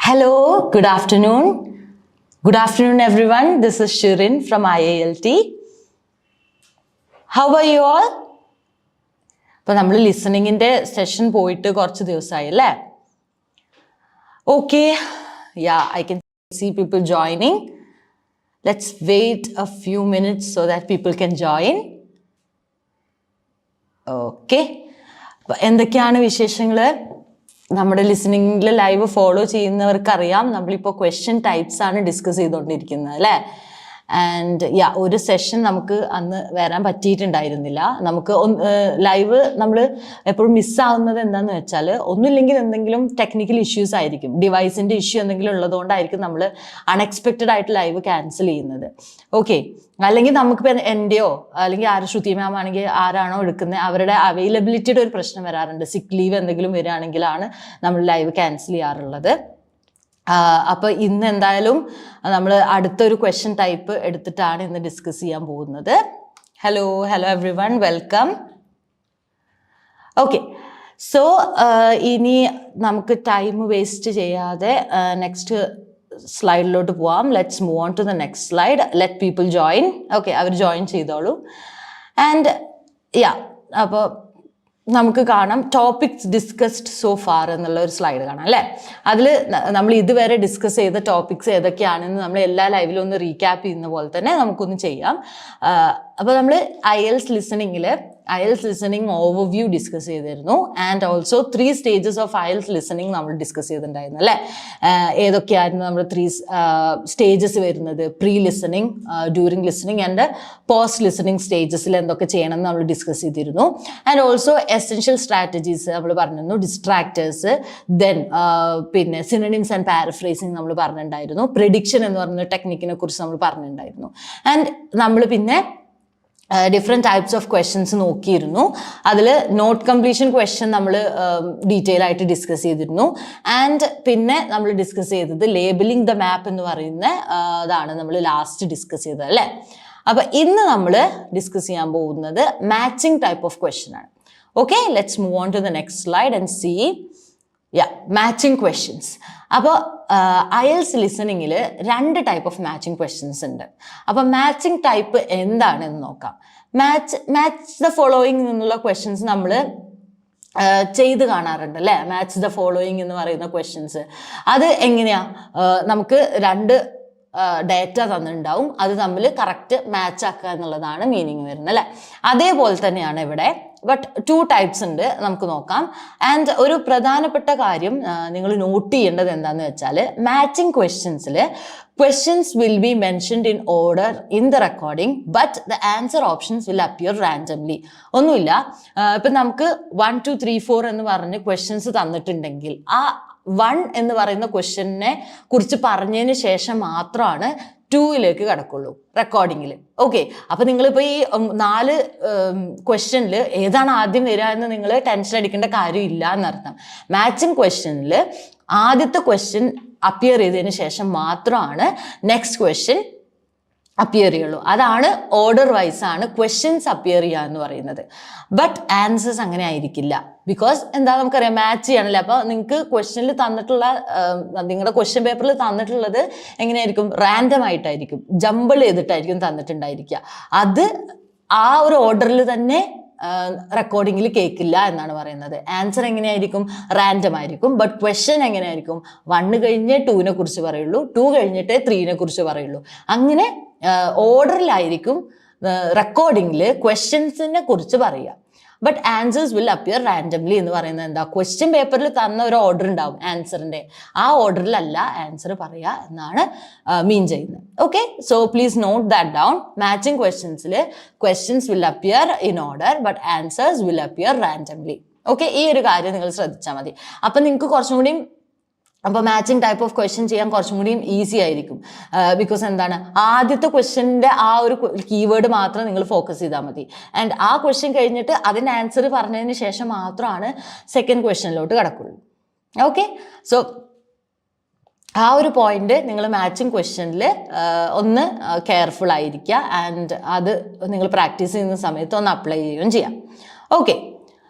Hello, good afternoon. Good afternoon, everyone. This is Shirin from IILT. How are you all? അപ്പോൾ നമ്മൾ ലിസണിങ്ങിൻ്റെ session പോയിട്ട് കുറച്ച് ദിവസമായി അല്ലേ? Okay, yeah, I can see people joining. Let's wait a few minutes so that people can join. Okay. അപ്പോൾ എന്തൊക്കെയാണ് വിശേഷങ്ങൾ? നമ്മുടെ ലിസണിങ്ങിൽ ലൈവ് ഫോളോ ചെയ്യുന്നവർക്കറിയാം നമ്മളിപ്പോൾ ക്വസ്റ്റ്യൻ ടൈപ്സ് ആണ് ഡിസ്കസ് ചെയ്തുകൊണ്ടിരിക്കുന്നത് അല്ലേ? ആൻഡ് ഒരു സെഷൻ നമുക്ക് അന്ന് വരാൻ പറ്റിയിട്ടുണ്ടായിരുന്നില്ല. നമുക്ക് ലൈവ് നമ്മൾ എപ്പോഴും മിസ്സാവുന്നത് എന്താണെന്ന് വെച്ചാൽ ഒന്നുമില്ലെങ്കിൽ എന്തെങ്കിലും ടെക്നിക്കൽ ഇഷ്യൂസ് ആയിരിക്കും, ഡിവൈസിൻ്റെ ഇഷ്യൂ എന്തെങ്കിലും ഉള്ളതുകൊണ്ടായിരിക്കും നമ്മൾ അൺഎക്സ്പെക്റ്റഡ് ആയിട്ട് ലൈവ് ക്യാൻസൽ ചെയ്യുന്നത്. ഓക്കെ, അല്ലെങ്കിൽ നമുക്കിപ്പോൾ എൻ്റെയോ അല്ലെങ്കിൽ ശ്രുതി മാം ആണെങ്കിൽ ആരാണോ എടുക്കുന്നത് അവരുടെ അവൈലബിലിറ്റിയുടെ ഒരു പ്രശ്നം വരാറുണ്ട്. സിക്ക് ലീവ് എന്തെങ്കിലും വരികയാണെങ്കിലാണ് നമ്മൾ ലൈവ് ക്യാൻസൽ ചെയ്യാറുള്ളത്. അപ്പോൾ ഇന്ന് എന്തായാലും നമ്മൾ അടുത്തൊരു ക്വസ്റ്റ്യൻ ടൈപ്പ് എടുത്തിട്ടാണ് ഇന്ന് ഡിസ്കസ് ചെയ്യാൻ പോകുന്നത്. Hello everyone, welcome. Okay, so ഇനി നമുക്ക് ടൈം വേസ്റ്റ് ചെയ്യാതെ നെക്സ്റ്റ് സ്ലൈഡിലോട്ട് പോവാം. Let's move on to the next slide. Let people join. Okay, അവർ ജോയിൻ ചെയ്തോളൂ. ആൻഡ് അപ്പോൾ നമുക്ക് കാണാം ടോപ്പിക്സ് ഡിസ്കസ്ഡ് സോ ഫാർ എന്നുള്ള ഒരു സ്ലൈഡ് കാണാം അല്ലേ? അതിൽ നമ്മൾ ഇതുവരെ ഡിസ്കസ് ചെയ്ത ടോപ്പിക്സ് ഏതൊക്കെയാണെന്ന് നമ്മൾ എല്ലാ ലൈവിലും ഒന്ന് റീക്യാപ്പ് ചെയ്യുന്ന പോലെ തന്നെ നമുക്കൊന്ന് ചെയ്യാം. അപ്പോൾ നമ്മൾ IELTS ലിസണിങ് ഓവർവ്യൂ ഡിസ്കസ് ചെയ്തിരുന്നു. And also 3 stages of IELTS listening നമ്മൾ ഡിസ്കസ് ചെയ്തിട്ടുണ്ടായിരുന്നു അല്ലേ? ഏതൊക്കെയായിരുന്നു നമ്മൾ 3 stages വരുന്നത്? Pre listening, during listening and post listening സ്റ്റേജസിൽ എന്തൊക്കെ ചെയ്യണമെന്ന് നമ്മൾ ഡിസ്കസ് ചെയ്തിരുന്നു. ആൻഡ് ഓൾസോ എസെൻഷ്യൽ സ്ട്രാറ്റജീസ് നമ്മൾ പറഞ്ഞിരുന്നു, ഡിസ്ട്രാക്ടേഴ്സ്, ദെൻ പിന്നെ സിനോണിംസ് ആൻഡ് പാരഫ്രേസിങ് നമ്മൾ പറഞ്ഞിട്ടുണ്ടായിരുന്നു, പ്രെഡിക്ഷൻ എന്ന് പറഞ്ഞ ടെക്നിക്കിനെ കുറിച്ച് നമ്മൾ പറഞ്ഞിട്ടുണ്ടായിരുന്നു. ആൻഡ് നമ്മൾ പിന്നെ ഡിഫറെൻറ്റ് ടൈപ്സ് ഓഫ് ക്വസ്റ്റ്യൻസ് നോക്കിയിരുന്നു. അതിൽ നോട്ട് കംപ്ലീഷൻ ക്വസ്റ്റ്യൻ നമ്മൾ ഡീറ്റെയിൽ ആയിട്ട് ഡിസ്കസ് ചെയ്തിരുന്നു. ആൻഡ് പിന്നെ നമ്മൾ ഡിസ്കസ് ചെയ്തത് ലേബലിംഗ് ദ മാപ്പ് എന്ന് പറയുന്ന അതാണ് നമ്മൾ ലാസ്റ്റ് ഡിസ്കസ് ചെയ്തത് അല്ലേ? അപ്പോൾ ഇന്ന് നമ്മൾ ഡിസ്കസ് ചെയ്യാൻ പോകുന്നത് മാച്ചിങ് ടൈപ്പ് ഓഫ് ക്വസ്റ്റ്യൻ ആണ്. Okay, let's move on to the next slide and see matching questions. അപ്പോൾ IELTS ലിസണിങ്ങിൽ 2 ടൈപ്പ് ഓഫ് മാച്ചിങ് ക്വസ്റ്റ്യൻസ് ഉണ്ട്. അപ്പോൾ മാച്ചിങ് ടൈപ്പ് എന്താണെന്ന് നോക്കാം. മാച്ച് ദ ഫോളോയിങ് എന്നുള്ള ക്വസ്റ്റ്യൻസ് നമ്മൾ ചെയ്ത് കാണാറുണ്ട് അല്ലേ? മാച്ച് ദ ഫോളോയിങ് എന്ന് പറയുന്ന ക്വസ്റ്റ്യൻസ് അത് എങ്ങനെയാ? നമുക്ക് 2 ഡേറ്റ തന്നിട്ടുണ്ടാവും, അത് തമ്മിൽ കറക്റ്റ് മാച്ച് ആക്കുക എന്നുള്ളതാണ് മീനിങ് വരുന്നത് അല്ലേ? അതേപോലെ തന്നെയാണ് ഇവിടെ. ബട്ട് 2 ടൈപ്സ് ഉണ്ട്, നമുക്ക് നോക്കാം. ആൻഡ് ഒരു പ്രധാനപ്പെട്ട കാര്യം നിങ്ങൾ നോട്ട് ചെയ്യേണ്ടത് എന്താണെന്ന് വെച്ചാൽ മാച്ചിങ് ക്വസ്റ്റ്യൻസിൽ questions will be mentioned in order in the recording but the answer options will appear randomly. ഒന്നുമില്ല, ഇപ്പം നമുക്ക് 1 2 3 4 എന്ന് പറഞ്ഞ് ക്വസ്റ്റ്യൻസ് തന്നിട്ടുണ്ടെങ്കിൽ ആ 1 എന്ന് പറയുന്ന ക്വസ്റ്റ്യനെ കുറിച്ച് പറഞ്ഞതിന് ശേഷം മാത്രമാണ് 2ലേക്ക് കിടക്കുള്ളൂ റെക്കോർഡിങ്ങിൽ. ഓക്കെ, അപ്പോൾ നിങ്ങളിപ്പോൾ ഈ 4 ക്വസ്റ്റ്യനിൽ ഏതാണ് ആദ്യം വരിക എന്ന് നിങ്ങൾ ടെൻഷൻ അടിക്കേണ്ട കാര്യമില്ല എന്നർത്ഥം. മാച്ചിങ് ക്വസ്റ്റ്യനിൽ ആദ്യത്തെ ക്വസ്റ്റ്യൻ അപ്പിയർ ചെയ്തതിന് ശേഷം മാത്രമാണ് നെക്സ്റ്റ് ക്വസ്റ്റ്യൻ അപ്പിയർ ചെയ്യുള്ളൂ. അതാണ് ഓർഡർ വൈസ് ആണ് ക്വസ്റ്റ്യൻസ് അപ്പിയർ ചെയ്യുക എന്ന് പറയുന്നത്. ബട്ട് ആൻസേഴ്സ് അങ്ങനെ ആയിരിക്കില്ല. ബിക്കോസ് എന്താ നമുക്കറിയാം, മാച്ച് ചെയ്യണമല്ലോ. അപ്പോൾ നിങ്ങൾക്ക് ക്വസ്റ്റ്യനിൽ തന്നിട്ടുള്ള നിങ്ങളുടെ ക്വസ്റ്റ്യൻ പേപ്പറിൽ തന്നിട്ടുള്ളത് എങ്ങനെയായിരിക്കും? റാൻഡം ആയിട്ടായിരിക്കും, ജമ്പിൾ ചെയ്തിട്ടായിരിക്കും തന്നിട്ടുണ്ടായിരിക്കുക. അത് ആ ഒരു ഓർഡറിൽ തന്നെ റെക്കോർഡിങ്ങിൽ കേൾക്കില്ല എന്നാണ് പറയുന്നത്. ആൻസർ എങ്ങനെയായിരിക്കും? റാൻഡം ആയിരിക്കും. ബട്ട് ക്വസ്റ്റ്യൻ എങ്ങനെയായിരിക്കും? 1 കഴിഞ്ഞേ 2നെ കുറിച്ച് പറയുള്ളൂ, 2 കഴിഞ്ഞിട്ടേ 3നെ കുറിച്ച് പറയുള്ളൂ. അങ്ങനെ ഓർഡറിലായിരിക്കും റെക്കോർഡിങ്ങിൽ ക്വസ്റ്റ്യൻസിനെ കുറിച്ച് പറയുക. But answers will appear randomly എന്ന് പറയുന്നത് എന്താ? ക്വസ്റ്റ്യൻ പേപ്പറിൽ തന്ന ഒരു ഓർഡർ ഉണ്ടാവും ആൻസറിൻ്റെ, ആ ഓർഡറിലല്ല ആൻസർ പറയുക എന്നാണ് മീൻ ചെയ്യുന്നത്. Okay, so please note that down. Matching ക്വസ്റ്റ്യൻസിൽ questions will appear in order but answers will appear randomly. Okay, ഈ ഒരു കാര്യം നിങ്ങൾ ശ്രദ്ധിച്ചാൽ മതി. അപ്പം നിങ്ങൾക്ക് കുറച്ചും കൂടി അപ്പോൾ മാച്ചിങ് ടൈപ്പ് ഓഫ് ക്വസ്റ്റ്യൻ ചെയ്യാൻ കുറച്ചും കൂടിയും ഈസി ആയിരിക്കും. ബിക്കോസ് എന്താണ്, ആദ്യത്തെ ക്വസ്റ്റ്യൻ്റെ ആ ഒരു കീവേഡ് മാത്രം നിങ്ങൾ ഫോക്കസ് ചെയ്താൽ മതി. ആൻഡ് ആ ക്വസ്റ്റ്യൻ കഴിഞ്ഞിട്ട് അതിൻ്റെ ആൻസർ പറഞ്ഞതിന് ശേഷം മാത്രമാണ് സെക്കൻഡ് ക്വസ്റ്റ്യനിലോട്ട് കിടക്കുള്ളൂ. ഓക്കെ, സോ ആ ഒരു പോയിന്റ് നിങ്ങൾ മാച്ചിങ് ക്വസ്റ്റ്യനിൽ ഒന്ന് കെയർഫുൾ ആയിരിക്കുക. ആൻഡ് അത് നിങ്ങൾ പ്രാക്ടീസ് ചെയ്യുന്ന സമയത്ത് ഒന്ന് അപ്ലൈ ചെയ്യുകയും ചെയ്യാം. Okay,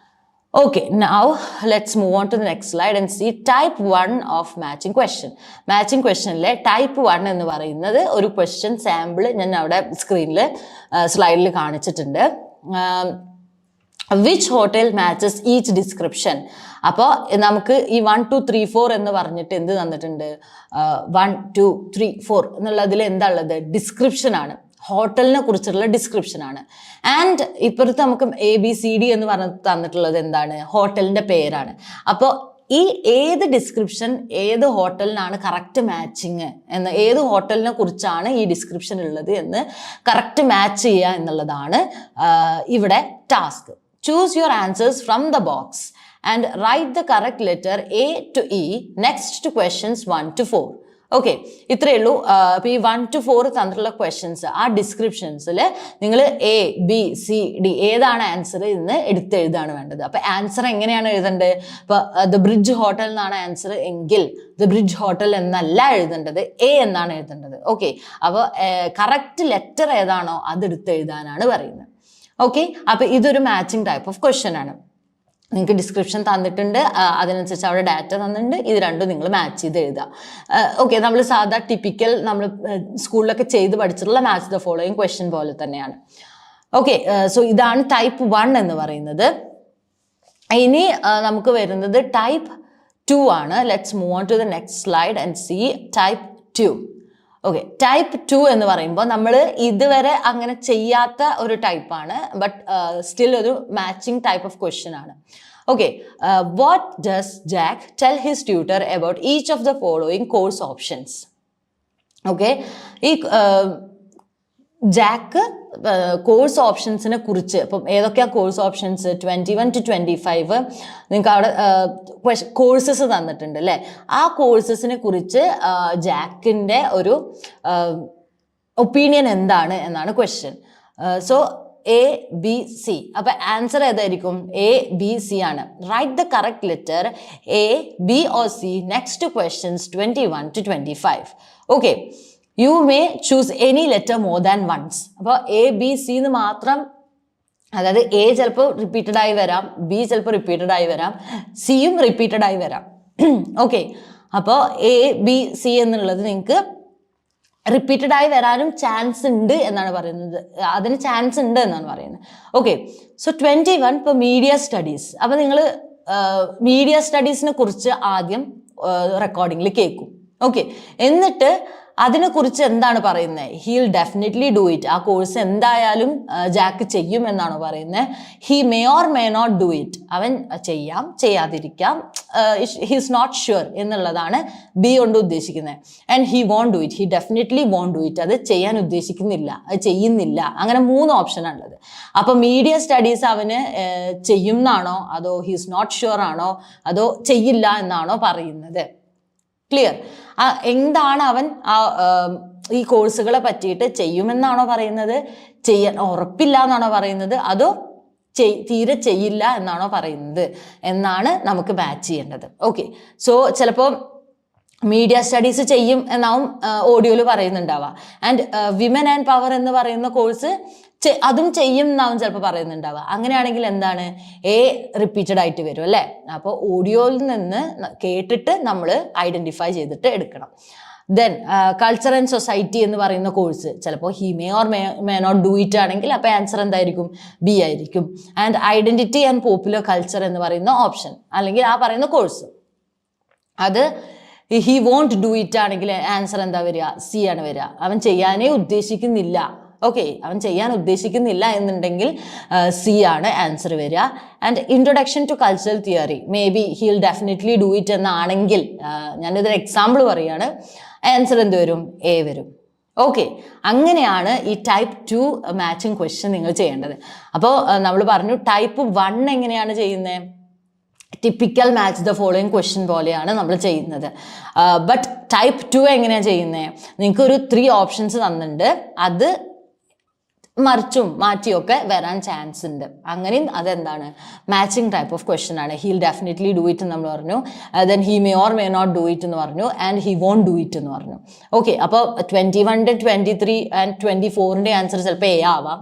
Okay, now let's move on to the next slide and see type 1 of matching question. Matching question le type 1 എന്ന് പറയുന്നത് ഒരു question sample ഞാൻ അവിടെ സ്ക്രീനിൽ സ്ലൈഡിൽ കാണിച്ചിട്ടുണ്ട്. Which hotel matches each description? അപ്പോൾ നമുക്ക് ഈ 1 2 3 4 എന്ന് പറഞ്ഞിട്ട് എന്ത് തന്നിട്ടുണ്ട്? 1 2 3 4 എന്നുള്ളതിൽ എന്താ ഉള്ളത്? ഡിസ്ക്രിപ്ഷൻ ആണ്, ഹോട്ടലിനെ കുറിച്ചുള്ള ഡിസ്ക്രിപ്ഷൻ ആണ്. ആൻഡ് ഇപ്പോഴത്തെ നമുക്ക് ABCD എന്ന് പറഞ്ഞ് തന്നിട്ടുള്ളത് എന്താണ്? ഹോട്ടലിന്റെ പേരാണ്. അപ്പോൾ ഈ ഏത് ഡിസ്ക്രിപ്ഷൻ ഏത് ഹോട്ടലിനാണ് കറക്റ്റ് മാച്ചിങ് എന്ന്, ഏത് ഹോട്ടലിനെ കുറിച്ചാണ് ഈ ഡിസ്ക്രിപ്ഷൻ ഉള്ളത് എന്ന് കറക്റ്റ് മാച്ച് ചെയ്യുക എന്നുള്ളതാണ് ഇവിടെ task. Choose your answers from the box and write the correct letter A to E next to questions 1 to 4. Okay, ഇത്രയേ ഉള്ളൂ. അപ്പോൾ ഈ 1 to 4 തന്നിട്ടുള്ള ക്വസ്റ്റ്യൻസ് ആ ഡിസ്ക്രിപ്ഷൻസിൽ നിങ്ങൾ ABCD ഏതാണ് ആൻസർ എന്ന് എടുത്തെഴുതാണ് വേണ്ടത്. അപ്പോൾ ആൻസർ എങ്ങനെയാണ് എഴുതേണ്ടത്? ഇപ്പോൾ ദ ബ്രിഡ്ജ് ഹോട്ടൽ എന്നാണ് ആൻസർ എങ്കിൽ ദ ബ്രിഡ്ജ് ഹോട്ടൽ എന്നല്ല എഴുതേണ്ടത്, A എന്നാണ് എഴുതേണ്ടത്. ഓക്കെ, അപ്പോൾ കറക്റ്റ് ലെറ്റർ ഏതാണോ അത് എടുത്തെഴുതാനാണ് പറയുന്നത്. ഓക്കെ, അപ്പോൾ ഇതൊരു മാച്ചിങ് ടൈപ്പ് ഓഫ് ക്വസ്റ്റ്യൻ ആണ്. നിങ്ങൾക്ക് ഡിസ്ക്രിപ്ഷൻ തന്നിട്ടുണ്ട്, അതിനനുസരിച്ച് അവിടെ ഡാറ്റ തന്നിട്ടുണ്ട്, ഇത് രണ്ടും നിങ്ങൾ മാച്ച് ചെയ്ത് എഴുതുക. ഓക്കെ, നമ്മൾ സാധാ ടിപ്പിക്കൽ നമ്മൾ സ്കൂളിലൊക്കെ ചെയ്ത് പഠിച്ചിട്ടുള്ള മാച്ച് ദ ഫോളോയിങ് ക്വസ്റ്റ്യൻ പോലെ തന്നെയാണ്. ഓക്കെ, സോ ഇതാണ് ടൈപ്പ് 1 എന്ന് പറയുന്നത്. ഇനി നമുക്ക് വരുന്നത് ടൈപ്പ് 2 ആണ്. Let's move on to the next slide and see type 2. Okay, type 2 എന്ന് പറയുമ്പോൾ നമ്മൾ ഇതുവരെ അങ്ങനെ ചെയ്യാത്ത ഒരു ടൈപ്പാണ്, ബട്ട് സ്റ്റിൽ ഒരു മാച്ചിങ് ടൈപ്പ് ഓഫ് ക്വസ്റ്റ്യൻ ആണ്. Okay, what does Jack tell his tutor about each of the following course options? Okay, ഈ ജാക്ക് കോഴ്സ് ഓപ്ഷൻസിനെ കുറിച്ച്, ഇപ്പം ഏതൊക്കെയാ കോഴ്സ് ഓപ്ഷൻസ്? 21 to 25 നിങ്ങൾക്ക് അവിടെ കോഴ്സസ് തന്നിട്ടുണ്ട് അല്ലേ? ആ കോഴ്സസിനെ കുറിച്ച് ജാക്കിൻ്റെ ഒരു ഒപ്പീനിയൻ എന്താണ് എന്നാണ് ക്വസ്റ്റ്യൻ. So ABC. അപ്പോൾ ആൻസർ ഏതായിരിക്കും? ABC ആണ്. Write the correct letter A, B or C next two questions 21 to 25. Okay, you may choose any letter more than once. അപ്പോൾ ABC എന്ന് മാത്രം, അതായത് A ചിലപ്പോൾ റിപ്പീറ്റഡ് ആയി വരാം, B ചിലപ്പോൾ റിപ്പീറ്റഡ് ആയി വരാം, സിയും റിപ്പീറ്റഡ് ആയി വരാം. ഓക്കെ, അപ്പോൾ ABC എന്നുള്ളത് നിങ്ങൾക്ക് റിപ്പീറ്റഡ് ആയി വരാനും ചാൻസ് ഉണ്ട് എന്നാണ് പറയുന്നത്, അതിന് ചാൻസ് ഉണ്ട് എന്നാണ് പറയുന്നത്. ഓക്കെ, സോ 21 ഇപ്പോൾ മീഡിയ സ്റ്റഡീസ്. അപ്പോൾ നിങ്ങൾ മീഡിയ സ്റ്റഡീസിനെ കുറിച്ച് ആദ്യം റെക്കോർഡിങ്ങിൽ കേൾക്കും. ഓക്കെ, എന്നിട്ട് അതിനെക്കുറിച്ച് എന്താണ് പറയുന്നത്? He'll definitely do it. ആ കോഴ്സ് എന്തായാലും ജാക്ക് ചെയ്യും എന്നാണ് പറയുന്നത്. He may or may not do it. അവൻ ചെയ്യാം, ചെയ്യാതിരിക്കാം. ഹീസ് നോട്ട് ഷുവർ എന്നുള്ളതാണ് B കൊണ്ട് ഉദ്ദേശിക്കുന്നത്. And he won't do it. He definitely won't do it. അത് ചെയ്യാൻ ഉദ്ദേശിക്കുന്നില്ല, അത് ചെയ്യുന്നില്ല. അങ്ങനെ 3 ഓപ്ഷനാണുള്ളത്. അപ്പോൾ മീഡിയ സ്റ്റഡീസ് അവന് ചെയ്യും എന്നാണോ, അതോ ഹീസ് നോട്ട് ഷുവർ ആണോ, അതോ ചെയ്യില്ല എന്നാണോ പറയുന്നത്? ക്ലിയർ? എന്താണ് അവൻ ഈ കോഴ്സുകളെ പറ്റിയിട്ട് ചെയ്യുമെന്നാണോ പറയുന്നത്, ചെയ്യാൻ ഉറപ്പില്ല എന്നാണോ പറയുന്നത്, അതോ തീരെ ചെയ്യില്ല എന്നാണോ പറയുന്നത് എന്നാണ് നമുക്ക് മാച്ച് ചെയ്യേണ്ടത്. ഓക്കെ, സോ ചിലപ്പോൾ മീഡിയ സ്റ്റഡീസ് ചെയ്യും എന്നാവും ഓഡിയോയിൽ പറയുന്നുണ്ടാവുക. ആൻഡ് വിമൻ ആൻഡ് പവർ എന്ന് പറയുന്ന കോഴ്സ് അതും ചെയ്യും എന്നാവും ചിലപ്പോൾ പറയുന്നുണ്ടാവുക. അങ്ങനെയാണെങ്കിൽ എന്താണ്? A റിപ്പീറ്റഡ് ആയിട്ട് വരും അല്ലേ? അപ്പോൾ ഓഡിയോയിൽ നിന്ന് കേട്ടിട്ട് നമ്മൾ ഐഡൻറ്റിഫൈ ചെയ്തിട്ട് എടുക്കണം. ദെൻ കൾച്ചർ ആൻഡ് സൊസൈറ്റി എന്ന് പറയുന്ന കോഴ്സ് ചിലപ്പോൾ he may or may not do it ആണെങ്കിൽ അപ്പോൾ ആൻസർ എന്തായിരിക്കും? B ആയിരിക്കും. And identity and popular culture എന്ന് പറയുന്ന ഓപ്ഷൻ അല്ലെങ്കിൽ ആ പറയുന്ന കോഴ്സ്, അത് ഹി വോണ്ട് ഡു ഇറ്റ് ആണെങ്കിൽ ആൻസർ എന്താ വരിക? C ആണ് വരിക. അവൻ ചെയ്യാനേ ഉദ്ദേശിക്കുന്നില്ല. ഓക്കെ, അവൻ ചെയ്യാൻ ഉദ്ദേശിക്കുന്നില്ല എന്നുണ്ടെങ്കിൽ C ആണ് ആൻസർ വരിക. And introduction to cultural theory may be he'll definitely do it എന്നാണെങ്കിൽ, ഞാനിതൊരു എക്സാമ്പിൾ പറയുകയാണ്, ആൻസർ എന്ത് വരും? A വരും. ഓക്കെ, അങ്ങനെയാണ് ഈ ടൈപ്പ് 2 മാച്ചിങ് ക്വസ്റ്റ്യൻ നിങ്ങൾ ചെയ്യേണ്ടത്. അപ്പോൾ നമ്മൾ പറഞ്ഞു ടൈപ്പ് 1 എങ്ങനെയാണ് ചെയ്യുന്നത്? Typical match the following question പോലെയാണ് നമ്മൾ ചെയ്യുന്നത്. ബട്ട് ടൈപ്പ് 2 എങ്ങനെയാണ് ചെയ്യുന്നത്? നിങ്ങൾക്കൊരു 3 ഓപ്ഷൻസ് തന്നിട്ടുണ്ട്, അത് മറിച്ചും മാറ്റിയൊക്കെ വരാൻ ചാൻസ് ഉണ്ട്. അങ്ങനെയും അതെന്താണ്? മാച്ചിങ് ടൈപ്പ് ഓഫ് ക്വസ്റ്റ്യൻ ആണ്. ഹീൽ ഡെഫിനറ്റ്ലി ഡു ഇറ്റ് നമ്മൾ പറഞ്ഞു, then he may or may not do it എന്ന് പറഞ്ഞു, and he won't do it എന്ന് പറഞ്ഞു. ഓക്കെ, അപ്പോൾ 21, 23 ആൻഡ് 24 ആൻസർ ചിലപ്പോൾ A ആവാം,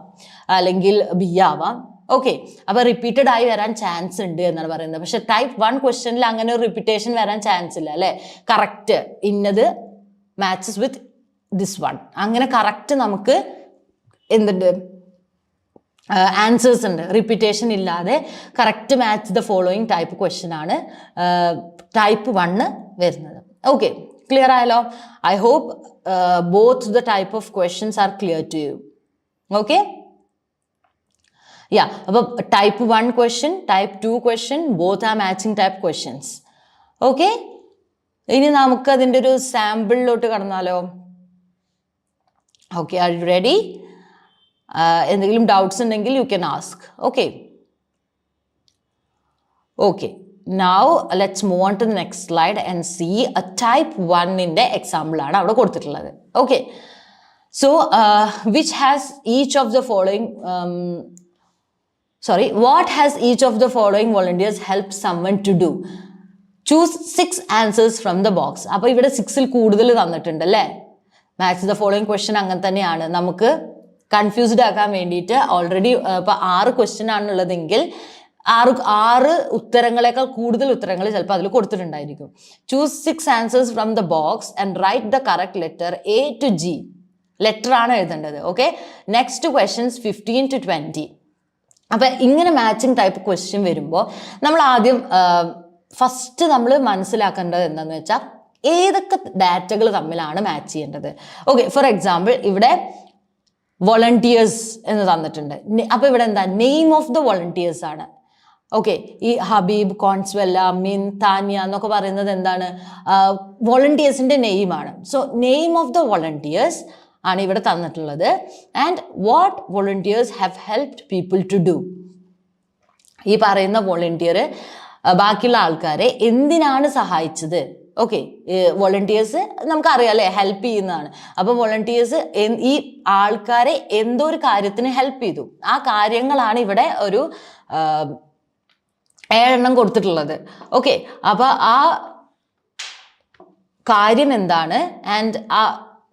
അല്ലെങ്കിൽ B ആവാം. ഓക്കെ, അപ്പോൾ റിപ്പീറ്റഡ് ആയി വരാൻ ചാൻസ് ഉണ്ട് എന്നാണ് പറയുന്നത്. പക്ഷെ ടൈപ്പ് 1 ക്വസ്റ്റ്യനിൽ അങ്ങനെ ഒരു റിപ്പീറ്റേഷൻ വരാൻ ചാൻസ് ഇല്ല അല്ലേ. കറക്റ്റ് ഇന്നത് മാച്ചസ് വിത്ത് ദിസ് വൺ, അങ്ങനെ കറക്റ്റ് നമുക്ക് എന്തുണ്ട് ആൻസേഴ്സ് ഉണ്ട്. റിപ്പീറ്റേഷൻ ഇല്ലാതെ correct match the following type question ആണ് ടൈപ്പ് 1 വരുന്നത്. ഓക്കെ, ക്ലിയർ ആയല്ലോ? I hope both the type of questions are clear to you. Okay, yeah, അപ്പോൾ type 1 question, type 2 question, both are matching type questions. Okay, ഇനി നമുക്ക് അതിൻ്റെ ഒരു സാമ്പിളിലോട്ട് കടന്നാലോ? Okay, are you ready? എന്തെങ്കിലും ഡൗട്ട്സ് ഉണ്ടെങ്കിൽ you can ask. Okay, okay, now let's move on to the next slide and see a type 1-ന്റെ example ആണ് അവിടെ കൊടുത്തിട്ടുള്ളത്. Okay, so which has each of the following what has each of the following volunteers helped someone to do? Choose 6 answers from the box. അപ്പോൾ ഇവിടെ 6ൽ കൂടുതൽ തന്നിട്ടുണ്ട് അല്ലേ. Match the following question അങ്ങനെ തന്നെയാണ്. നമുക്ക് കൺഫ്യൂസ്ഡ് ആക്കാൻ വേണ്ടിയിട്ട് ഓൾറെഡി ഇപ്പോൾ 6 ക്വസ്റ്റ്യൻ ആണുള്ളതെങ്കിൽ 6 ഉത്തരങ്ങളെക്കാൾ കൂടുതൽ ഉത്തരങ്ങൾ ചിലപ്പോൾ അതിൽ കൊടുത്തിട്ടുണ്ടായിരിക്കും. Choose 6 answers from the box and write the correct letter A to G. Letter ആണ് എഴുതേണ്ടത്. Okay, next questions 15 to 20. അപ്പം ഇങ്ങനെ മാച്ചിങ് ടൈപ്പ് ക്വസ്റ്റ്യൻ വരുമ്പോൾ നമ്മൾ ആദ്യം ഫസ്റ്റ് നമ്മൾ മനസ്സിലാക്കേണ്ടത് എന്താണെന്ന് വെച്ചാൽ ഏതൊക്കെ ഡാറ്റകൾ തമ്മിലാണ് മാച്ച് ചെയ്യേണ്ടത്. ഓക്കെ, ഫോർ എക്സാമ്പിൾ ഇവിടെ വോളണ്ടിയേഴ്സ് എന്ന് തന്നിട്ടുണ്ട്. അപ്പോൾ ഇവിടെ എന്താ നെയിം ഓഫ് ദ വോളണ്ടിയേഴ്സ് ആണ്. ഓക്കെ, ഈ ഹബീബ്, കോൺസ്വെല്ല, മിൻ, താനിയ എന്നൊക്കെ പറയുന്നത് എന്താണ് വോളണ്ടിയേഴ്സിൻ്റെ നെയിമാണ്. So name of the volunteers ആണ് ഇവിടെ തന്നിട്ടുള്ളത്. And what volunteers have helped people to do. ഈ പറയുന്ന വോളണ്ടിയർ ബാക്കിയുള്ള ആൾക്കാരെ എന്തിനാണ് സഹായിച്ചത്? ഓക്കെ, വോളണ്ടിയേഴ്സ് നമുക്കറിയാം അല്ലേ, ഹെൽപ്പ് ചെയ്യുന്നതാണ്. അപ്പോൾ വോളണ്ടിയേഴ്സ് ഈ ആൾക്കാരെ എന്തോ ഒരു കാര്യത്തിന് ഹെൽപ്പ് ചെയ്തു. ആ കാര്യങ്ങളാണ് ഇവിടെ ഒരു 7 എണ്ണം കൊടുത്തിട്ടുള്ളത്. ഓക്കെ, അപ്പോൾ ആ കാര്യം എന്താണ് ആൻഡ് ആ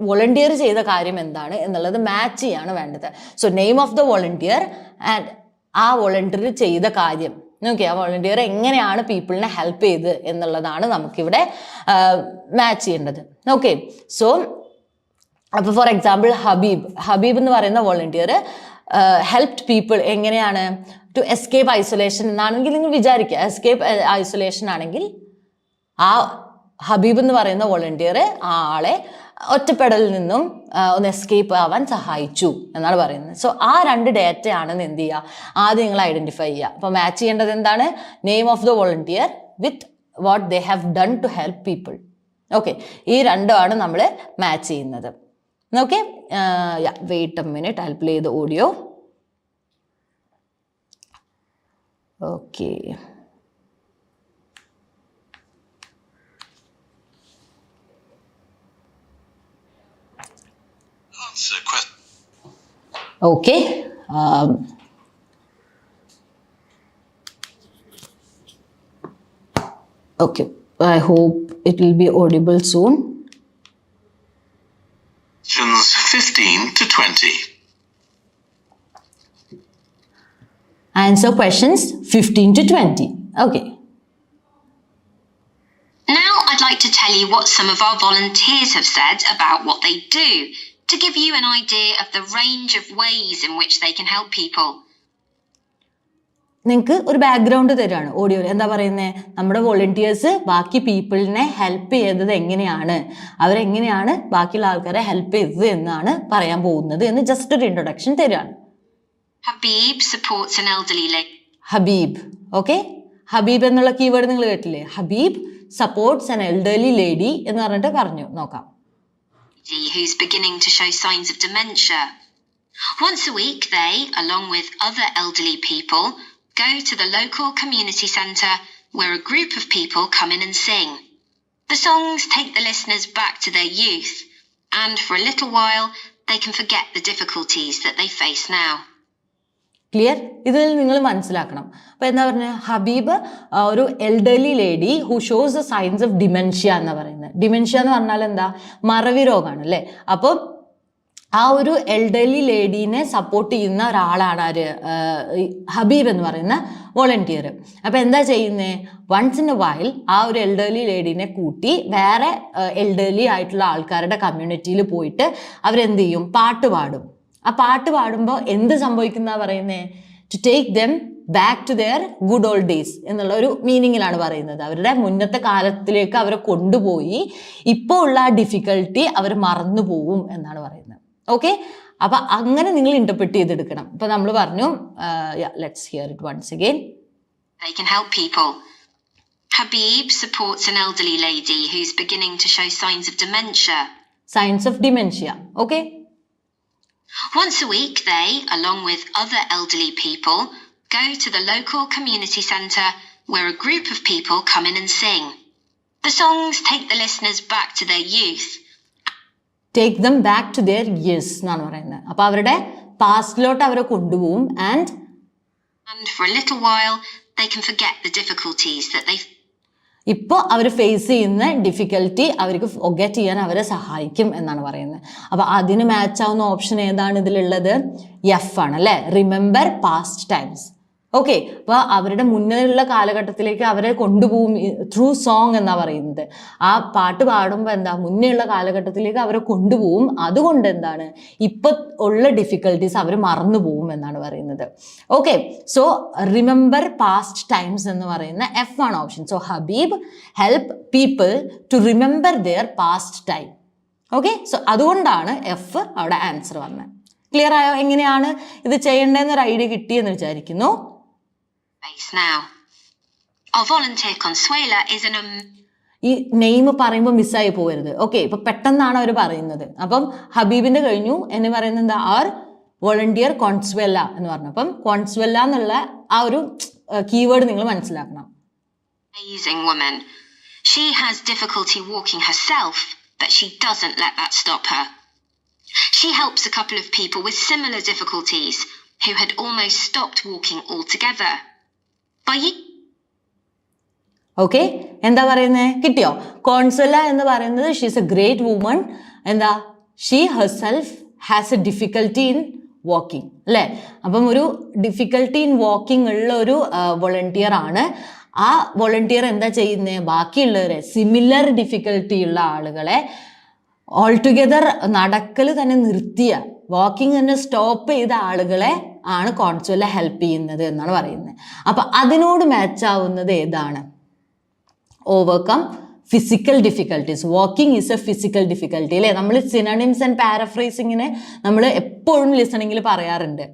വോളണ്ടിയർ ചെയ്ത കാര്യം എന്താണ് എന്നുള്ളത് മാച്ച് ചെയ്യാണ് വേണ്ടത്. So name of the volunteer and ആ വോളണ്ടിയർ ചെയ്ത കാര്യം. ഓക്കെ, ആ വോളണ്ടിയർ എങ്ങനെയാണ് പീപ്പിളിനെ ഹെൽപ്പ് ചെയ്ത് എന്നുള്ളതാണ് നമുക്കിവിടെ മാച്ച് ചെയ്യേണ്ടത്. ഓക്കെ, സോ അപ്പോൾ ഫോർ എക്സാമ്പിൾ ഹബീബ് എന്ന് പറയുന്ന വോളണ്ടിയർ ഹെൽപ്ഡ് പീപ്പിൾ എങ്ങനെയാണ് ടു എസ്കേപ്പ് ഐസൊലേഷൻ എന്നാണെങ്കിൽ നിങ്ങൾ വിചാരിക്കുക. എസ്കേപ്പ് ഐസൊലേഷൻ ആണെങ്കിൽ ആ ഹബീബ് എന്ന് പറയുന്ന വോളണ്ടിയർ ആ ആളെ ഒറ്റപ്പെടലിൽ നിന്നും ഒന്ന് എസ്കേപ്പ് ആവാൻ സഹായിച്ചു എന്നാണ് പറയുന്നത്. സോ ആ 2 ഡേറ്റയാണെന്ന് എന്ത് ചെയ്യുക, ആദ്യം നിങ്ങൾ ഐഡൻറ്റിഫൈ ചെയ്യുക. അപ്പോൾ മാച്ച് ചെയ്യേണ്ടത് എന്താണ്? Name of the volunteer with what they have done to help people. Okay, ഈ 2 ആണ് നമ്മൾ മാച്ച് ചെയ്യുന്നത്. Okay, wait a minute, I will play the audio. Okay, okay, okay, I hope it will be audible soon. Questions 15 to 20. Answer questions 15 to 20. Okay. Now I'd like to tell you what some of our volunteers have said about what they do, to give you an idea of the range of ways in which they can help people. നിങ്ങൾക്ക് ഒരു background തരാണ് audio. എന്താ പറയുന്നത്? നമ്മുടെ volunteers ബാക്കി പീപ്പിളിനെ help ചെയ്തത് എങ്ങനെയാണ്, അവരെങ്ങനെയാണ് ബാക്കിയുള്ള ആൾക്കാരെ ഹെൽപ്പ് ചെയ്തത് എന്നാണ് പറയാൻ പോകുന്നത് എന്ന് ജസ്റ്റ് ഒരു ഇൻട്രൊഡക്ഷൻ തരാണ്. Habib supports an elderly lady. Habib, okay, Habib എന്നുള്ള കീവേഡ് നിങ്ങൾ കേട്ടില്ലേ? Habib supports an elderly lady എന്ന് പറഞ്ഞിട്ട് പറഞ്ഞു. നോക്കാം. Who's beginning to show signs of dementia. Once a week they, along with other elderly people, go to the local community centre where a group of people come in and sing. The songs take the listeners back to their youth, and for a little while they can forget the difficulties that they face now. Clear? ഇതിൽ നിങ്ങൾ മനസ്സിലാക്കണം. അപ്പോൾ എന്താ പറഞ്ഞത്? ഹബീബ് ഒരു elderly lady who shows the signs of dementia എന്ന് പറയുന്നത്. Dementia എന്ന് പറഞ്ഞാൽ എന്താ? മറവി രോഗമാണ് അല്ലേ? അപ്പോൾ ആ ഒരു എൽഡർലി ലേഡീനെ സപ്പോർട്ട് ചെയ്യുന്ന ഒരാളാണ് ആര്, ഹബീബ് എന്ന് പറയുന്ന വോളണ്ടിയർ. അപ്പോൾ എന്താ ചെയ്യുന്നത്, വൺസ് ഇൻ എ വൈൽ ആ ഒരു എൽഡർലി ലേഡീനെ കൂട്ടി വേറെ എൽഡർലി ആയിട്ടുള്ള ആൾക്കാരുടെ കമ്മ്യൂണിറ്റിയിൽ പോയിട്ട് അവരെന്ത് ചെയ്യും, പാട്ട് പാടും. ആ പാട്ട് പാടുമ്പോൾ എന്ത് സംഭവിക്കുന്ന പറയുന്നത്, to take them back to their good old days എന്നുള്ള ഒരു മീനിങ്ങിലാണ് പറയുന്നത്. അവരുടെ മുന്നത്തെ കാലത്തിലേക്ക് അവരെ കൊണ്ടുപോയി ഇപ്പോൾ ഉള്ള ആ ഡിഫിക്കൽട്ടി അവർ മറന്നു പോവും എന്നാണ് പറയുന്നത്. ഓക്കെ, അപ്പൊ അങ്ങനെ നിങ്ങൾ ഇന്റർപ്രിറ്റ് ചെയ്തെടുക്കണം. ഇപ്പൊ നമ്മൾ പറഞ്ഞു, let's hear it once again. They can help people. Habib supports an elderly lady who's beginning to show signs of dementia. Signs of dementia. Okay. Once a week, they, along with other elderly people, go to the local community centre where a group of people come in and sing. The songs take the listeners back to their youth. Take them back to their years എന്നാണ് പറയുന്നത്. അപ്പോൾ അവരുടെ പാസ്റ്റിലോട്ട് അവരെ കൊണ്ടുപോകും. And for a little while they can forget the difficulties that they ഇപ്പോൾ അവർ face ചെയ്യുന്ന difficulty അവർക്ക് forget ചെയ്യാൻ അവരെ സഹായിക്കും എന്നാണ് പറയുന്നത്. അപ്പോൾ അതിന് മാച്ച് ആവുന്ന ഓപ്ഷൻ ഏതാണ് ഇതിലുള്ളത്, എഫ് ആണ് അല്ലേ, റിമെമ്പർ പാസ്റ്റ് ടൈംസ്. ഓക്കെ, അപ്പോൾ അവരുടെ മുന്നിലുള്ള കാലഘട്ടത്തിലേക്ക് അവരെ കൊണ്ടുപോകും ത്രൂ സോങ് എന്നാ പറയുന്നത്. ആ പാട്ട് പാടുമ്പോൾ എന്താ, മുന്നേയുള്ള കാലഘട്ടത്തിലേക്ക് അവരെ കൊണ്ടുപോകും. അതുകൊണ്ട് എന്താണ്, ഇപ്പൊ ഉള്ള ഡിഫിക്കൽട്ടീസ് അവർ മറന്നു പോകും എന്നാണ് പറയുന്നത്. Okay, so remember past times എന്ന് പറയുന്ന എഫ് ആണ് option. So Habib help people to remember their past time. Okay, so അതുകൊണ്ടാണ് എഫ് അവിടെ ആൻസർ വന്നത്. ക്ലിയർ ആയോ എങ്ങനെയാണ് ഇത് ചെയ്യേണ്ടതെന്നൊരു ഐഡിയ കിട്ടിയെന്ന് വിചാരിക്കുന്നു. Now, our volunteer Consuela is an ഈ നെയിം പറയുമ്പോൾ മിസ്സായി പോകരുത്. ഓക്കെ, ഇപ്പൊ പെട്ടെന്നാണ് അവർ പറയുന്നത്. അപ്പം ഹബീബിന്റെ കഴിഞ്ഞു എന്ന് പറയുന്നത് എന്താ, ആർ വോളണ്ടിയർ കോൺസ്വെല്ല എന്ന് പറഞ്ഞു. അപ്പം കോൺസ്വെല്ല എന്നുള്ള ആ ഒരു കീവേഡ് നിങ്ങൾ മനസ്സിലാക്കണം. Amazing woman. She has difficulty walking herself, but she doesn't let that stop her. She helps a couple of people with similar difficulties who had almost stopped walking altogether. Okay, എന്താ പറയുന്നത്, കിട്ടിയോ? കോൺസല എന്ന് പറയുന്നത് she's A great woman. എന്താ, she herself has A difficulty in walking അല്ലേ. അപ്പം ഒരു difficulty in walking ഉള്ള ഒരു വോളണ്ടിയർ ആണ്. ആ വോളണ്ടിയർ എന്താ ചെയ്യുന്നത്, ബാക്കിയുള്ളവരെ സിമിലർ ഡിഫിക്കൽട്ടി ഉള്ള ആളുകളെ ഓൾടുഗെദർ നടക്കൽ തന്നെ നിർത്തിയ, വാക്കിംഗ് തന്നെ സ്റ്റോപ്പ് ചെയ്ത ആളുകളെ ആണ് കോൺസുവല ഹെൽപ്പ് ചെയ്യുന്നത് എന്നാണ് പറയുന്നത്. അപ്പൊ അതിനോട് മാച്ച് ആവുന്നത് ഏതാണ്, overcome physical difficulties. Walking is A physical difficulty അല്ലേ. നമ്മൾ സിനോണിംസ് ആൻഡ് പാരഫ്രേസിങ്ങിനെ നമ്മൾ എപ്പോഴും ലിസണിങ്ങിൽ പറയാറുണ്ട്.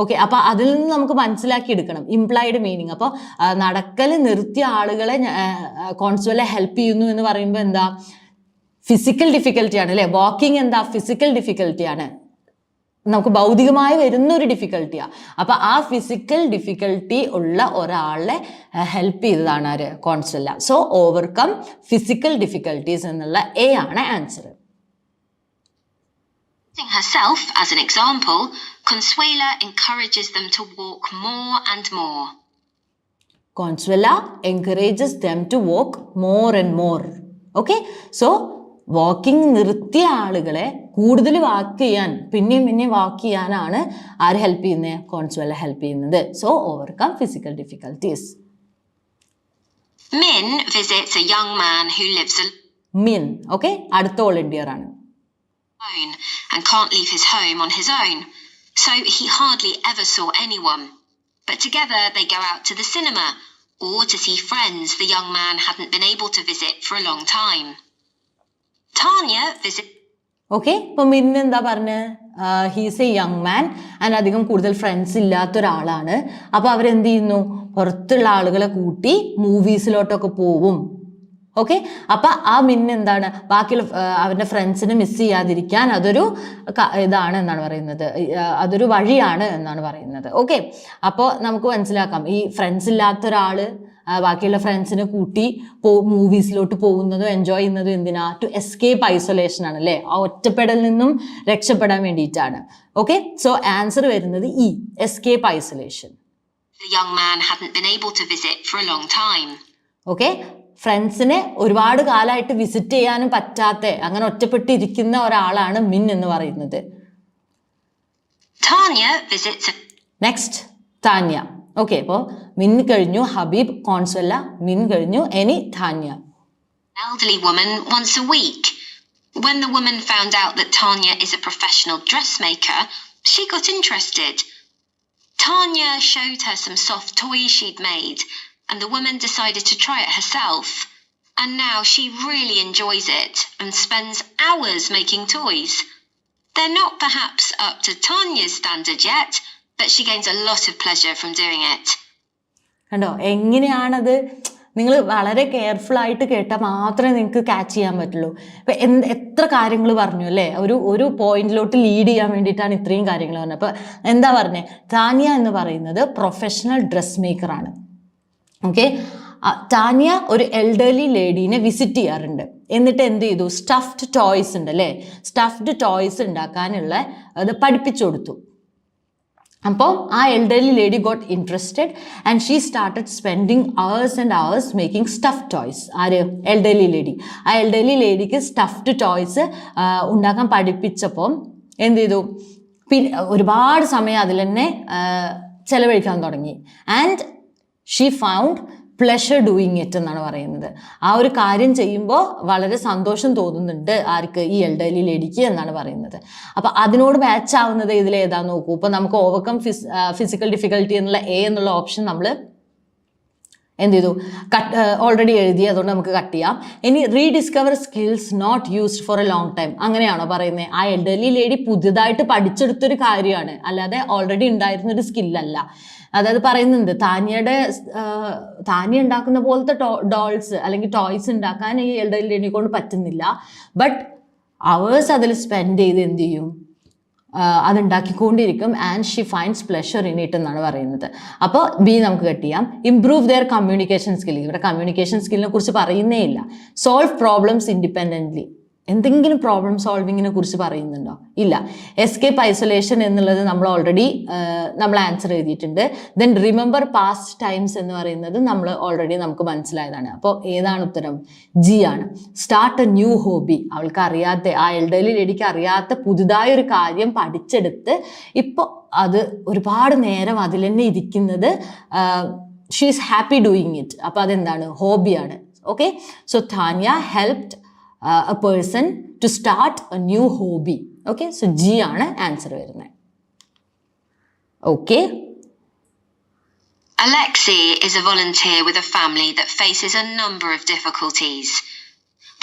ഓക്കെ, അപ്പോൾ അതിൽ നിന്ന് നമുക്ക് മനസ്സിലാക്കി എടുക്കണം ഇംപ്ലൈഡ് മീനിങ്. അപ്പോൾ നടക്കൽ നിർത്തിയ ആളുകളെ കോൺസുവല ഹെൽപ്പ് ചെയ്യുന്നു എന്ന് പറയുമ്പോൾ എന്താ, ഫിസിക്കൽ ഡിഫിക്കൽട്ടിയാണ് അല്ലേ. വാക്കിംഗ് എന്താ, ഫിസിക്കൽ ഡിഫിക്കൽട്ടിയാണ്, നമുക്ക് ഭൗതികമായി വരുന്ന ഒരു ഡിഫിക്കൽട്ടിയാണ്. അപ്പൊ ആ ഫിസിക്കൽ ഡിഫിക്കൽട്ടി ഉള്ള ഒരാളെ ഹെൽപ്പ് ചെയ്തതാണ് ആര്, കോൺസുവല. സോ ഓവർകം ഫിസിക്കൽ ഡിഫിക്കൽട്ടീസ് എന്നുള്ള എ ആണ് answer. Herself as an example, Consuela encourages them to walk more and more. Consuela encourages them to walk more and more. Okay, so walking നിർത്തിയ ആളുകളെ കൂടുതൽ വാക്ക് ചെയ്യാൻ, പിന്നെയും വാക്ക് ചെയ്യാനാണ് ആര് ഹെൽപ്പ് ചെയ്യുന്നത്, കോൺസുവല ഹെൽപ്പ് ചെയ്യുന്നത്. So overcome physical difficulties. Min visits a young man who lives മിൻ, ഓക്കെ, അടുത്ത വോളണ്ടിയർ ആണ്. alone and can't leave his home on his own, so he hardly ever saw anyone. But together they go out to the cinema or to see friends the young man hadn't been able to visit for a long time. Tanya visit. Okay, ഇപ്പൊ മിൻ എന്താ പറഞ്ഞ്, he's A young man and അധികം കൂടുതൽ friends ഇല്ലാത്ത ഒരാളാണ്. അപ്പൊ അവരെന്ത് ചെയ്യുന്നു, പുറത്തുള്ള ആളുകളെ കൂട്ടി മൂവീസിലോട്ടൊക്കെ പോവും. ഓക്കെ, അപ്പൊ ആ മിൻ എന്താണ്, ബാക്കിയുള്ള അവരുടെ ഫ്രണ്ട്സിനെ മിസ് ചെയ്യാതിരിക്കാൻ അതൊരു ഇതാണ് എന്നാണ് പറയുന്നത്, അതൊരു വഴിയാണ് എന്നാണ് പറയുന്നത്. ഓക്കെ, അപ്പോൾ നമുക്ക് മനസ്സിലാക്കാം, ഈ ഫ്രണ്ട്സ് ഇല്ലാത്ത ഒരാള് ബാക്കിയുള്ള ഫ്രണ്ട്സിനെ കൂട്ടി മൂവീസിലോട്ട് പോകുന്നതും എൻജോയ് ചെയ്യുന്നതും എന്തിനാ, ടു എസ്കേപ്പ് ഐസൊലേഷൻ ആണ് അല്ലേ, ആ ഒറ്റപ്പെടലിൽ നിന്നും രക്ഷപ്പെടാൻ വേണ്ടിയിട്ടാണ്. ഓക്കെ, സോ ആൻസർ വരുന്നത് E, escape isolation. The young man hadn't been able to visit for a long time. Okay, ഫ്രണ്ട്സിനെ ഒരുപാട് കാലമായിട്ട് വിസിറ്റ് ചെയ്യാനും പറ്റാത്ത, അങ്ങനെ ഒറ്റപ്പെട്ടിരിക്കുന്ന ഒരാളാണ് മിൻ എന്ന് പറയുന്നത്. Tanya visits next Tanya. Okay, അപ്പോൾ മിൻ കഴിഞ്ഞു, ഹബീബ്, കോൺസല്ല, മിൻ കഴിഞ്ഞു, ഇനി Tanya. an elderly woman once a week. When the woman found out that Tanya is a professional dressmaker, she got interested. Tanya showed her some soft toys she'd made, and the woman decided to try it herself. And now she really enjoys it and spends hours making toys. They're not perhaps up to Tanya's standard yet, but she gains a lot of pleasure from doing it. കണ്ടോ എങ്ങനെയാണത്? നിങ്ങൾ വളരെ careful ആയിട്ട് കേട്ടാൽ മാത്രമേ നിങ്ങൾക്ക് catch ചെയ്യാൻ പറ്റുള്ളൂ. ഇപ്പം എത്ര കാര്യങ്ങൾ പറഞ്ഞു അല്ലേ? ഒരു പോയിന്റിലോട്ട് ലീഡ് ചെയ്യാൻ വേണ്ടിയിട്ടാണ് ഇത്രയും കാര്യങ്ങൾ പറഞ്ഞത്. അപ്പോൾ എന്താ പറഞ്ഞത്? താന്യ എന്ന് പറയുന്നത് പ്രൊഫഷണൽ ഡ്രസ് മേക്കറാണ്. ഓക്കെ, താന്യ ഒരു എൽഡർലി ലേഡീനെ വിസിറ്റ് ചെയ്യാറുണ്ട്. എന്നിട്ട് എന്ത് ചെയ്തു? സ്റ്റഫ്ഡ് ടോയ്സ് ഉണ്ട് അല്ലേ? സ്റ്റഫ്ഡ് ടോയ്സ് ഉണ്ടാക്കാനുള്ള അത് പഠിപ്പിച്ചു കൊടുത്തു. അപ്പോൾ ആ elderly lady got interested and she started spending hours and hours making stuffed toys. ആര്? Elderly lady. ആ എൽഡർലി ലേഡിക്ക് സ്റ്റഫ്ഡ് ടോയ്സ് ഉണ്ടാക്കാൻ പഠിപ്പിച്ചപ്പോൾ എന്ത് ചെയ്തു? പിന്നെ ഒരുപാട് സമയം അതിൽ തന്നെ ചെലവഴിക്കാൻ തുടങ്ങി. And she found pleasure doing it എന്നാണ് പറയുന്നത്. ആ ഒരു കാര്യം ചെയ്യുമ്പോൾ വളരെ സന്തോഷം തോന്നുന്നുണ്ട്. ആർക്ക്? ഈ എൽഡർലി ലേഡിക്ക് എന്നാണ് പറയുന്നത്. അപ്പോൾ അതിനോട് മാച്ച് ആവുന്നത് ഇതിലേതാന്ന് നോക്കൂ. ഇപ്പോൾ നമുക്ക് ഓവർകം ഫിസിക്കൽ ഡിഫിക്കൽട്ടി എന്നുള്ള എന്നുള്ള ഓപ്ഷൻ നമ്മൾ എന്ത് ചെയ്തു? ഓൾറെഡി എഴുതി, അതുകൊണ്ട് നമുക്ക് കട്ട് ചെയ്യാം. ഇനി rediscover skills not used for a long time. അങ്ങനെയാണോ പറയുന്നത്? ആ എൽഡർലി ലേഡി പുതിയതായിട്ട് പഠിച്ചെടുത്തൊരു കാര്യമാണ്, അല്ലാതെ ഓൾറെഡി ഉണ്ടായിരുന്നൊരു സ്കില്ലല്ല. അതായത് പറയുന്നുണ്ട് താന്യ ഉണ്ടാക്കുന്ന പോലത്തെ ഡോൾസ് അല്ലെങ്കിൽ ടോയ്സ് ഉണ്ടാക്കാൻ ഈ എൽഡർലി ലേഡിയെ കൊണ്ട് പറ്റുന്നില്ല. ബട്ട് അവേഴ്സ് അതിൽ സ്പെൻഡ് ചെയ്ത് എന്ത് ചെയ്യും? അതുണ്ടാക്കിക്കൊണ്ടിരിക്കും. And she finds pleasure in it എന്നാണ് പറയുന്നത്. അപ്പോൾ ബി നമുക്ക് കട്ട് ചെയ്യാം. Improve their communication skill. ഇവിടെ കമ്മ്യൂണിക്കേഷൻ സ്കില്ലിനെ കുറിച്ച് പറയുന്നേ ഇല്ല. Solve problems independently. എന്തെങ്കിലും പ്രോബ്ലം സോൾവിങ്ങിനെ കുറിച്ച് പറയുന്നുണ്ടോ? ഇല്ല. എസ്കേപ്പ് ഐസൊലേഷൻ എന്നുള്ളത് നമ്മൾ ഓൾറെഡി ആൻസർ എഴുതിയിട്ടുണ്ട്. ദെൻ റിമെമ്പർ പാസ്റ്റ് ടൈംസ് എന്ന് പറയുന്നത് നമുക്ക് മനസ്സിലായതാണ്. അപ്പോൾ ഏതാണ് ഉത്തരം? ജി ആണ്. Start a new hobby. അവൾക്ക് അറിയാത്ത, ആ എൽഡർലി ലേഡിക്ക് അറിയാത്ത പുതുതായൊരു കാര്യം പഠിച്ചെടുത്ത് ഇപ്പോൾ അത് ഒരുപാട് നേരം അതിൽ തന്നെ ഇരിക്കുന്നത്, she is happy doing it. അപ്പോൾ അതെന്താണ്? ഹോബിയാണ്. Okay, so Tanya helped a person to start a new hobby. Okay, so G ആണ് ആൻസർ വരുന്നത്. Okay. Alexei is a volunteer with a family that faces a number of difficulties.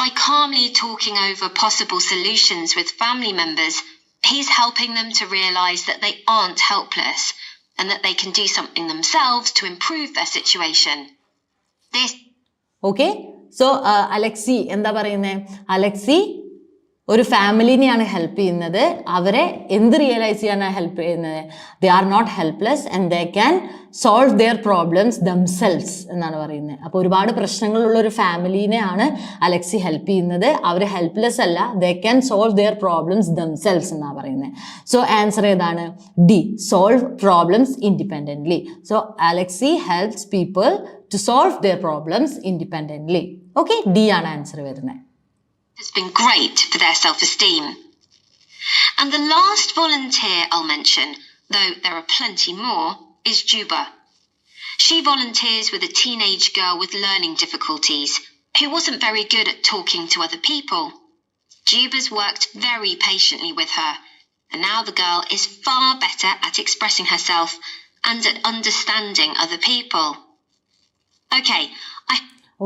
By calmly talking over possible solutions with family members, he's helping them to realize that they aren't helpless and that they can do something themselves to improve their situation. Okay. So Alexei എന്താ പറയുന്നത്? Alexei ഒരു ഫാമിലിനെയാണ് help ചെയ്യുന്നത്. അവരെ എന്ത് realise ചെയ്യാനാണ് help ചെയ്യുന്നത്? They are not helpless and they can solve their problems themselves എന്നാണ് പറയുന്നത്. അപ്പോൾ ഒരുപാട് പ്രശ്നങ്ങളുള്ള ഒരു ഫാമിലിനെയാണ് അലക്സി ഹെൽപ്പ് ചെയ്യുന്നത്. അവർ ഹെൽപ്ലെസ് അല്ല, they can solve their problems themselves എന്നാണ് പറയുന്നത്. സോ ആൻസർ ഏതാണ്? D, solve problems independently. So Alexei helps people to solve their problems independently. Okay, D ആണ് ആൻസർ വരുന്നത്. Has been great for their self-esteem. And the last volunteer I'll mention, though there are plenty more, is Juba. She volunteers with a teenage girl with learning difficulties who wasn't very good at talking to other people. Juba's worked very patiently with her, and now the girl is far better at expressing herself and at understanding other people.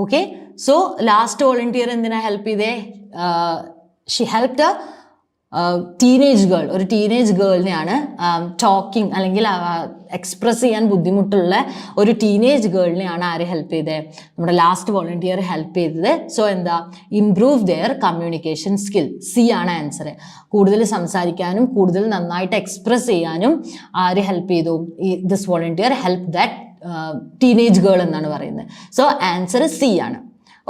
Okay, so last volunteer എന്തിനാ help ചെയ്തേ? She helped teenage girl. ഒരു teenage ഗേളിനെയാണ് talking അല്ലെങ്കിൽ express ചെയ്യാൻ ബുദ്ധിമുട്ടുള്ള ഒരു teenage ഗേളിനെയാണ് ആര് ഹെൽപ്പ് ചെയ്തത്? നമ്മുടെ ലാസ്റ്റ് വോളണ്ടിയർ ഹെൽപ്പ് ചെയ്തത്. സോ എന്താ? Improve their communication skill. C ആണ് ആൻസർ. കൂടുതൽ സംസാരിക്കാനും കൂടുതൽ നന്നായിട്ട് എക്സ്പ്രസ് ചെയ്യാനും ആര് ഹെൽപ്പ് ചെയ്തു? This volunteer help that teenage girl എന്നാണ് പറയുന്നത്. സോ ആൻസർ സി ആണ്.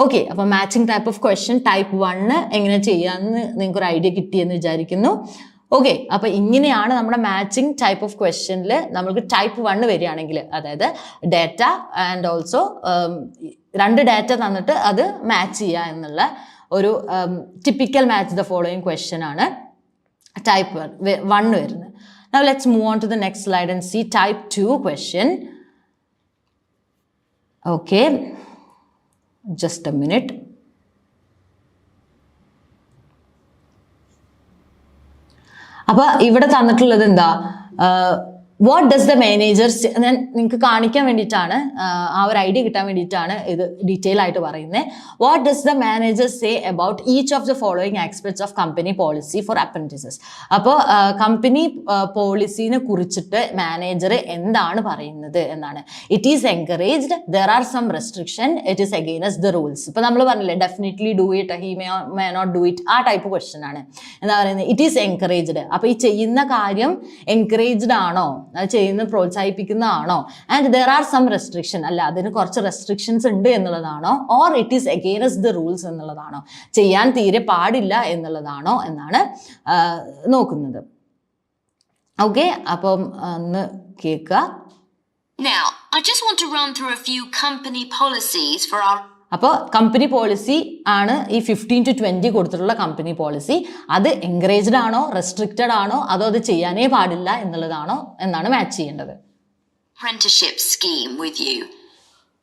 ഓക്കെ, അപ്പോൾ matching type of question type 1 എങ്ങനെ ചെയ്യാമെന്ന് നിങ്ങൾക്ക് ഒരു ഐഡിയ കിട്ടിയെന്ന് വിചാരിക്കുന്നു. ഓക്കെ, അപ്പോൾ ഇങ്ങനെയാണ് നമ്മുടെ മാച്ചിങ് ടൈപ്പ് ഓഫ് ക്വസ്റ്റ്യനിൽ നമ്മൾക്ക് ടൈപ്പ് 1 വരികയാണെങ്കിൽ, അതായത് ഡാറ്റ ആൻഡ് ഓൾസോ 2 ഡാറ്റ തന്നിട്ട് അത് മാച്ച് ചെയ്യുക എന്നുള്ള ഒരു typical match the following question ആണ് ടൈപ്പ് 1 വരുന്നത്. Now let's move on to the next slide and see type 2 question. Okay, just a minute. അപ്പോൾ ഇവിടെ തന്നിട്ടുള്ളത് എന്താ, വാട്ട് ഡസ് ദ മാനേജേഴ്സ്, ഞാൻ നിങ്ങൾക്ക് കാണിക്കാൻ വേണ്ടിയിട്ടാണ്, ആ ഒരു ഐഡിയ കിട്ടാൻ വേണ്ടിയിട്ടാണ് ഇത് ഡീറ്റെയിൽ ആയിട്ട് പറയുന്നത്. What does the managers say about each of the following aspects of company policy for apprentices. അപ്പോൾ കമ്പനി പോളിസിനെ കുറിച്ചിട്ട് മാനേജർ എന്താണ് പറയുന്നത് എന്നാണ്. It is encouraged, there are some restriction, it is against the rules. ഇപ്പോൾ നമ്മൾ പറഞ്ഞില്ലേ definitely do it, he may not do it, ആ ടൈപ്പ് ക്വസ്റ്റ്യൻ ആണ്. എന്താ പറയുന്നത്, ഇറ്റ് ഈസ് എൻകറേജ്ഡ്. അപ്പോൾ ഈ ചെയ്യുന്ന കാര്യം എൻകറേജ്ഡ് ആണോ, അത് ചെയ്യുന്ന പ്രോത്സാഹിപ്പിക്കുന്നതാണോ, and there are some restriction, അല്ല അതിന് കുറച്ച് റെസ്ട്രിക്ഷൻസ് ഉണ്ട് എന്നുള്ളതാണോ, or it is against the rules എന്നുള്ളതാണോ, ചെയ്യാൻ തീരെ പാടില്ല എന്നുള്ളതാണോ എന്നാണ് നോക്കുന്നത്. ഓക്കെ, അപ്പം ഒന്ന് കേൾക്കുക. Now, I just want to run through a few company policies for our അപ്പോൾ കമ്പനി പോളിസി ആണ് ഈ 15 to 20 കൊടുത്തിട്ടുള്ള കമ്പനി പോളിസി. അത് എൻകറേജ്ഡ് ആണോ, റെസ്ട്രിക്റ്റഡ് ആണോ, അതോ അത് ചെയ്യാനേ പാടില്ല എന്നുള്ളതാണോ എന്നാണ് മാച്ച് ചെയ്യേണ്ടത്. apprenticeship scheme with you.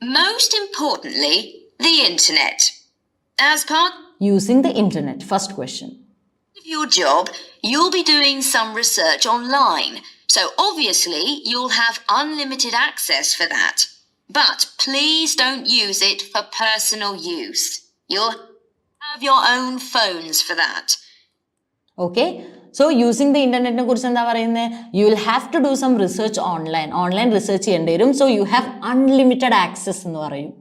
Most importantly, the internet. As part Using the internet, first question. of your job, you'll be doing some research online. So obviously, you'll have unlimited access for that. But please don't use it for personal use. You'll have your own phones for that. Okay, so using the internet ne kuriച്ച് എന്താ പറയുന്നത്, you will have to do some research online research ചെയ്യേണ്ടി വരും. So you have unlimited access എന്ന്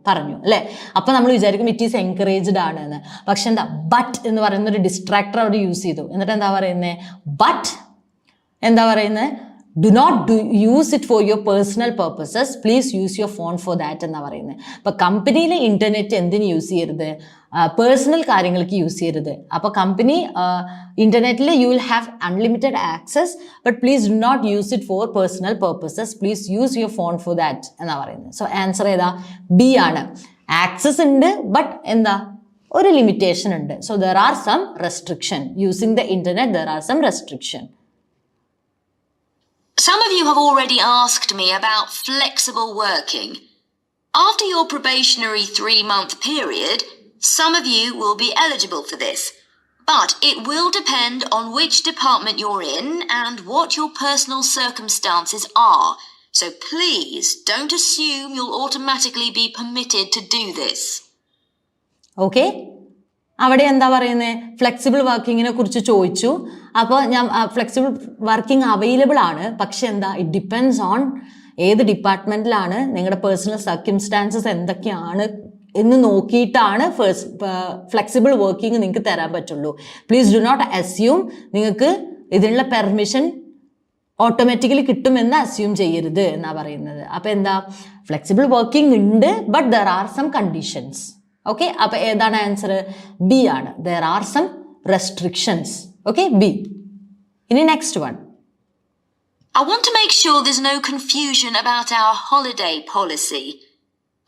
പറഞ്ഞു അല്ലേ. അപ്പോൾ നമ്മൾ വിചാരിക്കും ഇറ്റ് ഈസ് എൻകറേജ്ഡ് ആണ് എന്ന്. പക്ഷെ എന്താ, ബട്ട് എന്ന് പറയുന്ന ഒരു ഡിസ്ട്രാക്ടർ അവർ യൂസ് ചെയ്തു. എന്നിട്ട് എന്താ പറയുന്നത്, ബട്ട് എന്താ പറയുന്നത്, do not use it for your personal purposes, please use your phone for that എന്നാ പറയുന്നത്. അപ്പോൾ കമ്പനിയിലെ ഇൻ്റർനെറ്റ് എന്തിന് യൂസ് ചെയ്യരുത്, പേഴ്സണൽ കാര്യങ്ങൾക്ക് യൂസ് ചെയ്യരുത്. അപ്പോൾ കമ്പനി ഇൻ്റർനെറ്റിൽ you will have unlimited access, but please do not use it for personal purposes, please use your phone for that എന്നാ പറയുന്നത്. സോ ആൻസർ ഏതാ, ബി ആണ്. ആക്സസ് ഉണ്ട്, ബട്ട് എന്താ, ഒരു ലിമിറ്റേഷൻ ഉണ്ട്. So there are some restriction, using the internet there are some restriction. Some of you have already asked me about flexible working. After your probationary 3-month period, some of you will be eligible for this. But it will depend on which department you're in and what your personal circumstances are. So please don't assume you'll automatically be permitted to do this. Okay? അവിടെ എന്താ പറയുന്നത്, flexible വർക്കിങ്ങിനെ കുറിച്ച് ചോദിച്ചു. അപ്പോൾ ഞാൻ flexible working available ആണ്, പക്ഷെ എന്താ, ഇറ്റ് ഡിപ്പെൻഡ്സ് ഓൺ ഏത് ഡിപ്പാർട്ട്മെൻറ്റിലാണ്, നിങ്ങളുടെ പേഴ്സണൽ സർക്കംസ്റ്റാൻസസ് എന്തൊക്കെയാണ് എന്ന് നോക്കിയിട്ടാണ് ഫ്ലെക്സിബിൾ വർക്കിംഗ് നിങ്ങൾക്ക് തരാൻ പറ്റുള്ളൂ. പ്ലീസ് ഡു നോട്ട് അസ്യൂം നിങ്ങൾക്ക് ഇതിനുള്ള പെർമിഷൻ ഓട്ടോമാറ്റിക്കലി കിട്ടുമെന്ന് അസ്യൂം ചെയ്യരുത് എന്നാണ് പറയുന്നത്. അപ്പോൾ എന്താ, ഫ്ലെക്സിബിൾ വർക്കിംഗ് ഉണ്ട്, but there are some conditions. Okay, അപ്പോൾ ഏതാണ് ആൻസർ, ബി ആണ്. There are some restrictions. Okay, B. ഇനി next one. I want to make sure there's no confusion about our holiday policy.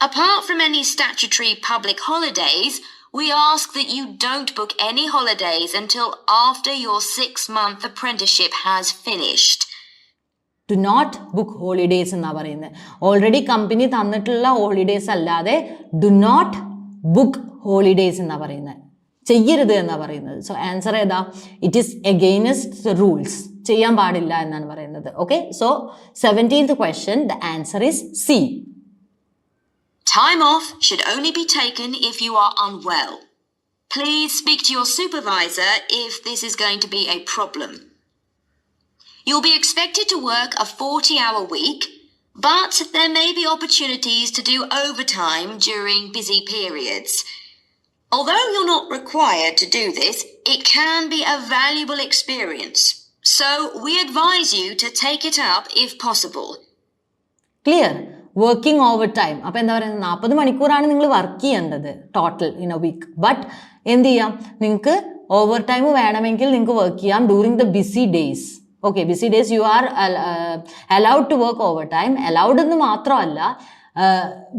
Apart from any statutory public holidays, we ask that you don't book any holidays until after your 6-month apprenticeship has finished. Do note book holidays എന്നാണ് പറയുന്നത്. Already company തന്നിട്ടുള്ള holidays അല്ലാതെ do note book holidays എന്നാണ് പറയുന്നത്, ചെയ്യരുത് എന്നാണ് പറയുന്നത്. So answer ഏതാ, ഇറ്റ് ഈസ് എഗെയിൻസ്റ്റ് റൂൾസ്, ചെയ്യാൻ പാടില്ല എന്നാണ് പറയുന്നത്. Okay, so 17th question, the answer is C. Time off should only be taken if you are unwell. Please speak to your supervisor if this is going to be a problem. You'll be expected to work a 40-hour week, but there may be opportunities to do overtime during busy periods. Although you're not required to do this, it can be a valuable experience. So we advise you to take it up if possible. Clear? Working overtime. അപ്പോൾ എന്താ പറയുന്നത്, 40 മണിക്കൂറാണ് നിങ്ങൾ work ചെയ്യേണ്ടത് total in a week. But എന്ത് ചെയ്യാം, നിങ്ങൾക്ക് over time വേണമെങ്കിൽ നിങ്ങൾക്ക് വർക്ക് ചെയ്യാം during the busy days. Okay, busy days you are allowed to work over time. Allowed എന്ന് മാത്രമല്ല,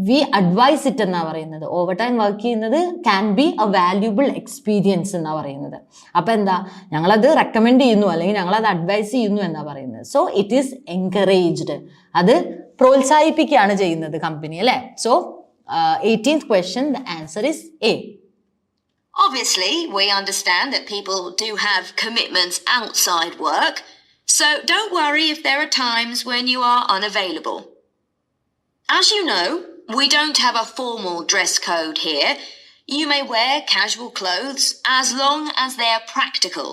വി അഡ്വൈസ് ഇറ്റ് എന്നാണ് പറയുന്നത്. ഓവർ ടൈം വർക്ക് ചെയ്യുന്നത് can be a valuable experience എന്നാണ് പറയുന്നത്. അപ്പം എന്താ, ഞങ്ങളത് റെക്കമെൻഡ് ചെയ്യുന്നു അല്ലെങ്കിൽ ഞങ്ങളത് അഡ്വൈസ് ചെയ്യുന്നു എന്നാണ് പറയുന്നത്. സോ ഇറ്റ് ഈസ് എൻകറേജ്ഡ്, അത് പ്രോത്സാഹിപ്പിക്കുകയാണ് ചെയ്യുന്നത് കമ്പനി അല്ലേ. So 18th question, the answer is A. Obviously, we understand that people do have commitments outside work, so don't worry if there are times when you are unavailable. As you know, we don't have a formal dress code here. You may wear casual clothes as long as they are practical.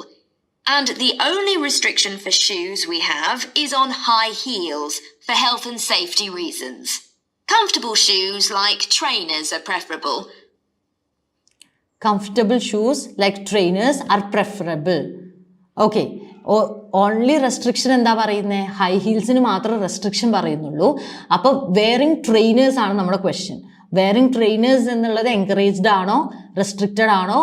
And the only restriction for shoes we have is on high heels for health and safety reasons. Comfortable shoes like trainers are preferable. Comfortable shoes like trainers are preferable. Okay. Only restriction എന്താ പറയുന്നത്, high ഹീൽസിന് മാത്രം restriction പറയുന്നുള്ളൂ. അപ്പോൾ wearing trainers ആണ് നമ്മുടെ question. Wearing trainers എന്നുള്ളത് encouraged ആണോ restricted ആണോ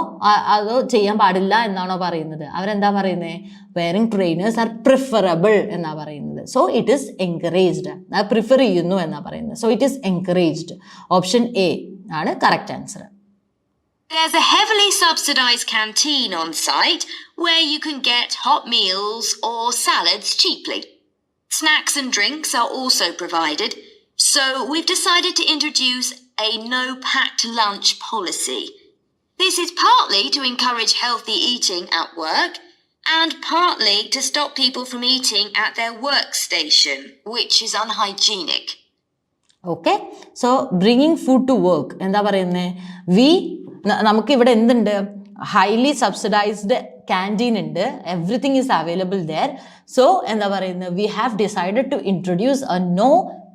അതോ ചെയ്യാൻ പാടില്ല എന്നാണോ പറയുന്നത്? അവരെന്താ പറയുന്നത്, വെയറിങ് ട്രെയിനേഴ്സ് ആർ പ്രിഫറബിൾ എന്നാ പറയുന്നത്. സോ ഇറ്റ് ഈസ് എൻകറേജ്ഡ്, അത് പ്രിഫർ ചെയ്യുന്നു എന്നാ പറയുന്നത്. So it is encouraged. Option A ആണ് correct answer. There's a heavily subsidized canteen on site where you can get hot meals or salads cheaply. Snacks and drinks are also provided, so we've decided to introduce a no-packed lunch policy. This is partly to encourage healthy eating at work and partly to stop people from eating at their workstation, which is unhygienic. Okay, so bringing food to work എന്താ പറയുന്നത്, നമുക്കിവിടെ എന്തുണ്ട്, highly subsidised canteen ഉണ്ട്, everything is available there. So എന്താ പറയുന്നത്, we have decided to introduce a no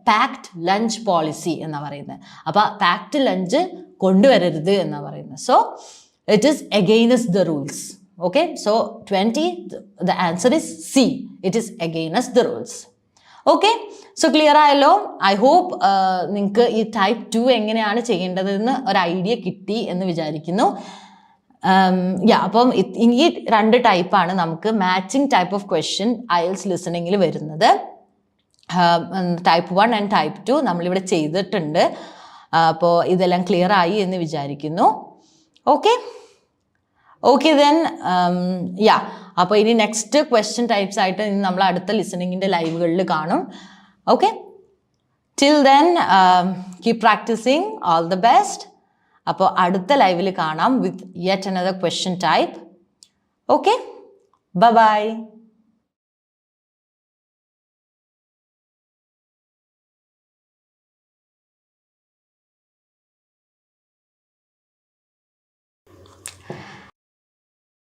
packed lunch policy എന്നാ പറയുന്നത്. അപ്പോൾ പാക്ഡ് ലഞ്ച് കൊണ്ടുവരരുത് എന്നാ പറയുന്നത്. So it is against the rules. Okay, so 20 the answer is C, it is against the rules. Okay, so clear ആയല്ലോ. I hope നിങ്ങൾക്ക് ഈ type 2 എങ്ങനെയാണ് ചെയ്യേണ്ടതെന്ന് ഒരു ഐഡിയ കിട്ടി എന്ന് വിചാരിക്കുന്നു. അപ്പം ഈ 2 ടൈപ്പാണ് നമുക്ക് matching type of question IELTS ലിസണിങ്ങിൽ വരുന്നത്. ടൈപ്പ് 1 ആൻഡ് ടൈപ്പ് 2 നമ്മളിവിടെ ചെയ്തിട്ടുണ്ട്. അപ്പോൾ ഇതെല്ലാം ക്ലിയർ ആയി എന്ന് വിചാരിക്കുന്നു. ഓക്കെ ദെൻ അപ്പോൾ ഇനി നെക്സ്റ്റ് ക്വസ്റ്റ്യൻ ടൈപ്സ് ആയിട്ട് ഇനി നമ്മൾ അടുത്ത ലിസണിങ്ങിൻ്റെ ലൈവുകളിൽ കാണും. Okay, till then keep practising, all the best. അപ്പോൾ അടുത്ത ലൈവിൽ കാണാം with yet another question type. Okay, bye by.